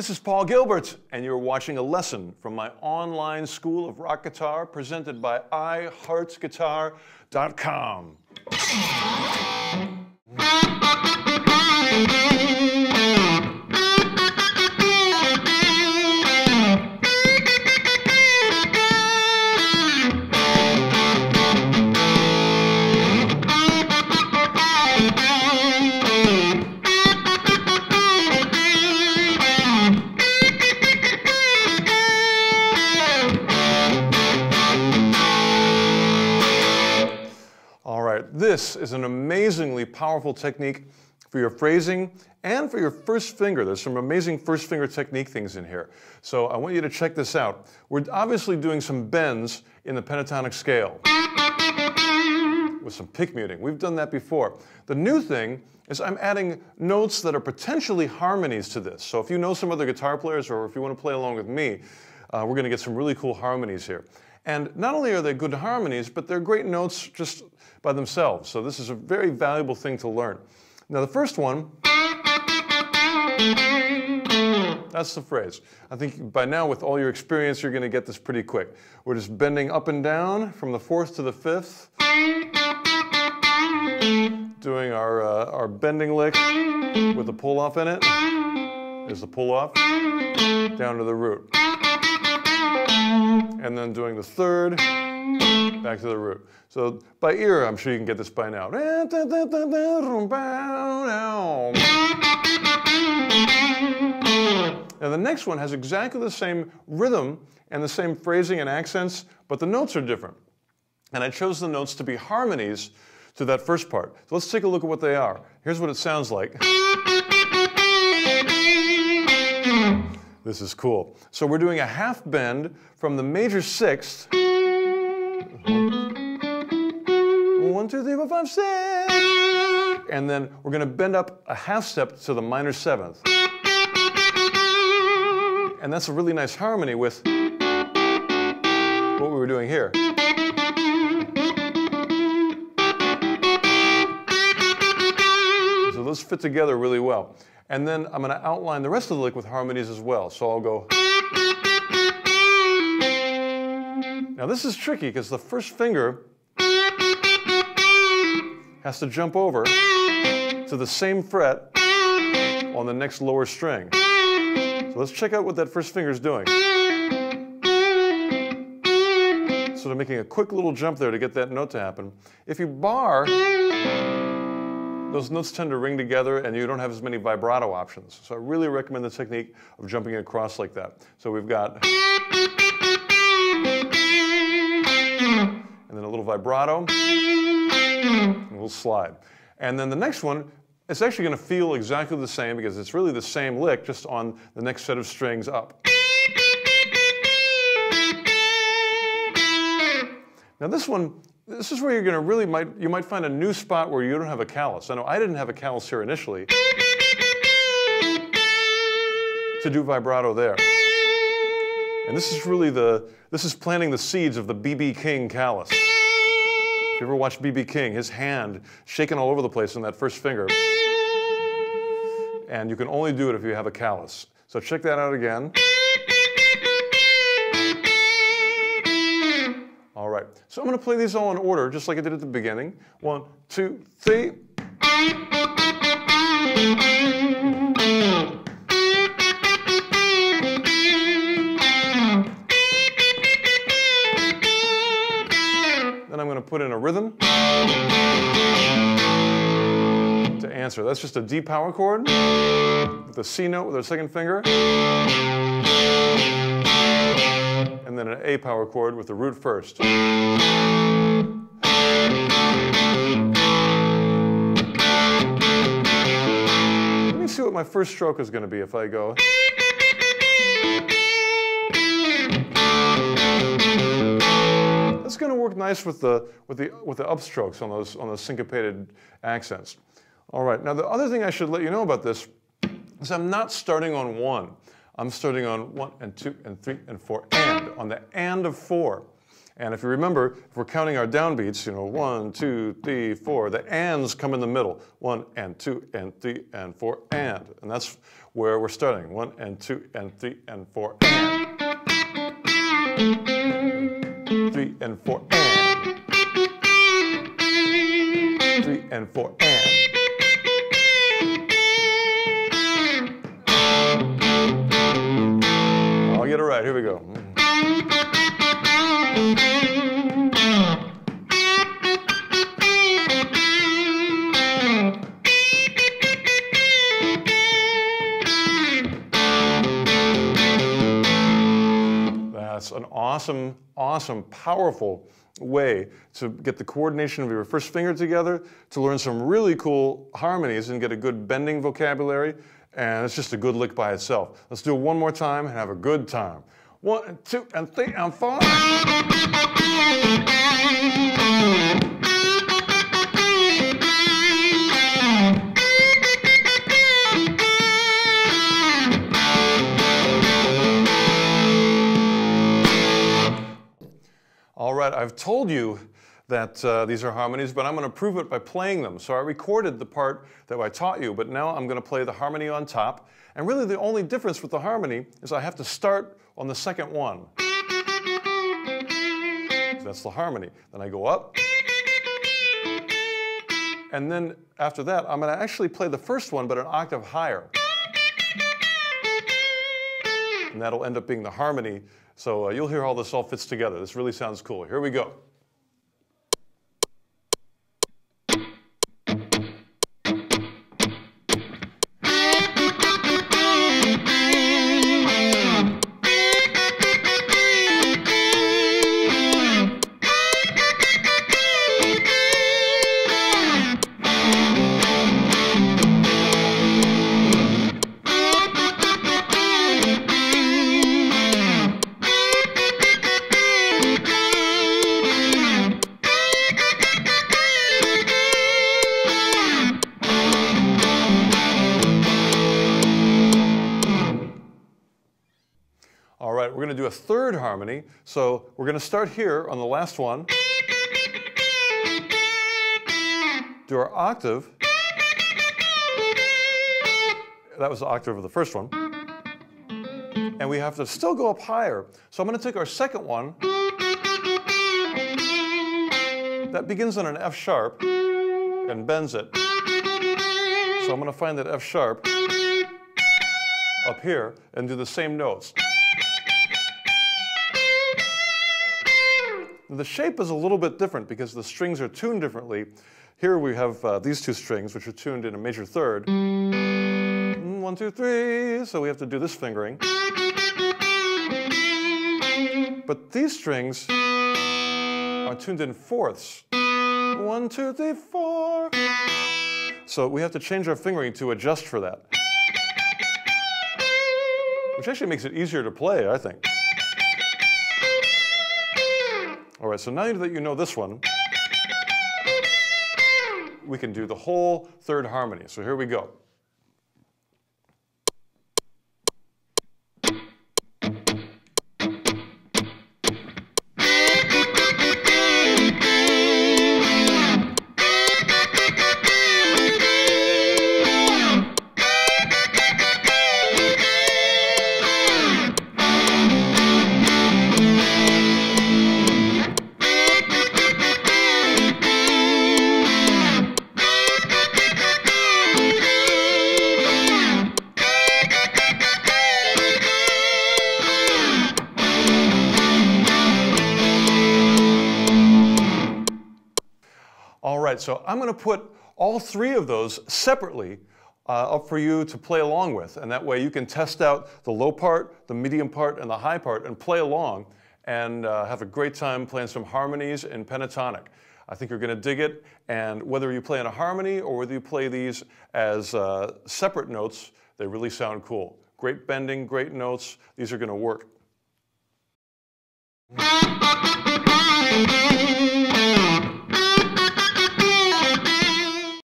This is Paul Gilbert, and you're watching a lesson from my online school of rock guitar presented by iHeartGuitar.com. This is an amazingly powerful technique for your phrasing and for your first finger. There's some amazing first finger technique things in here. So I want you to check this out. We're obviously doing some bends in the pentatonic scale with some pick muting. We've done that before. The new thing is I'm adding notes that are potentially harmonies to this. So if you know some other guitar players or if you want to play along with me, we're going to get some really cool harmonies here. And not only are they good harmonies, but they're great notes just by themselves. So this is a very valuable thing to learn. Now the first one, that's the phrase. I think by now with all your experience, you're going to get this pretty quick. We're just bending up and down from the fourth to the fifth, doing our bending lick with the pull off in it. There's the pull off, down to the root. And then doing the third, back to the root. So by ear, I'm sure you can get this by now. Now the next one has exactly the same rhythm and the same phrasing and accents, but the notes are different. And I chose the notes to be harmonies to that first part. So let's take a look at what they are. Here's what it sounds like. This is cool. So we're doing a half bend from the major sixth. 1, 2, 3, 4, 5, 6. And then we're going to bend up a half step to the minor seventh. And that's a really nice harmony with what we were doing here. So those fit together really well. And then I'm going to outline the rest of the lick with harmonies as well. So I'll go. Now this is tricky because the first finger has to jump over to the same fret on the next lower string. So let's check out what that first finger is doing. Sort of making a quick little jump there to get that note to happen. If you bar, those notes tend to ring together and you don't have as many vibrato options. So I really recommend the technique of jumping across like that. So we've got, and then a little vibrato, and a little slide. And then the next one, it's actually going to feel exactly the same because it's really the same lick, just on the next set of strings up. Now this one, this is where you're going to really you might find a new spot where you don't have a callus. I know I didn't have a callus here initially to do vibrato there. And this is really this is planting the seeds of the B.B. King callus. If you ever watched B.B. King, his hand shaking all over the place on that first finger. And you can only do it if you have a callus. So check that out again. All right, so I'm going to play these all in order, just like I did at the beginning. 1, 2, 3. Then I'm going to put in a rhythm to answer. That's just a D power chord with a C note with our second finger. And then an A power chord with the root first. Let me see what my first stroke is going to be if I go. That's going to work nice with the upstrokes on those syncopated accents. All right. Now the other thing I should let you know about this is I'm not starting on 1. I'm starting on 1 and 2 and 3 and 4 and on the and of 4. And if you remember, if we're counting our downbeats, you know, 1, 2, 3, 4, the ands come in the middle. 1 and 2 and 3 and 4 and. And that's where we're starting. 1 and 2 and 3 and 4 and. 3 and 4 and. 3 and 4 and. I'll get it right. Here we go. That's an awesome, awesome, powerful way to get the coordination of your first finger together, to learn some really cool harmonies and get a good bending vocabulary, and it's just a good lick by itself. Let's do it one more time and have a good time. 1 and 2 and 3 and 4. All right, I've told you that these are harmonies, but I'm going to prove it by playing them. So I recorded the part that I taught you, but now I'm going to play the harmony on top. And really the only difference with the harmony is I have to start on the second one. So that's the harmony. Then I go up. And then after that, I'm going to actually play the first one, but an octave higher. And that'll end up being the harmony. So you'll hear how this all fits together. This really sounds cool. Here we go. All right, we're going to do a third harmony. So we're going to start here on the last one. Do our octave. That was the octave of the first one. And we have to still go up higher. So I'm going to take our second one. That begins on an F sharp and bends it. So I'm going to find that F sharp up here and do the same notes. The shape is a little bit different because the strings are tuned differently. Here we have these two strings, which are tuned in a major third. 1, 2, 3. So we have to do this fingering. But these strings are tuned in fourths. 1, 2, 3, 4. So we have to change our fingering to adjust for that. Which actually makes it easier to play, I think. All right, so now that you know this one, we can do the whole third harmony. So here we go. All right, so I'm going to put all three of those separately up for you to play along with, and that way you can test out the low part, the medium part, and the high part and play along and have a great time playing some harmonies in pentatonic. I think you're going to dig it, and whether you play in a harmony or whether you play these as separate notes, they really sound cool. Great bending, great notes. These are going to work.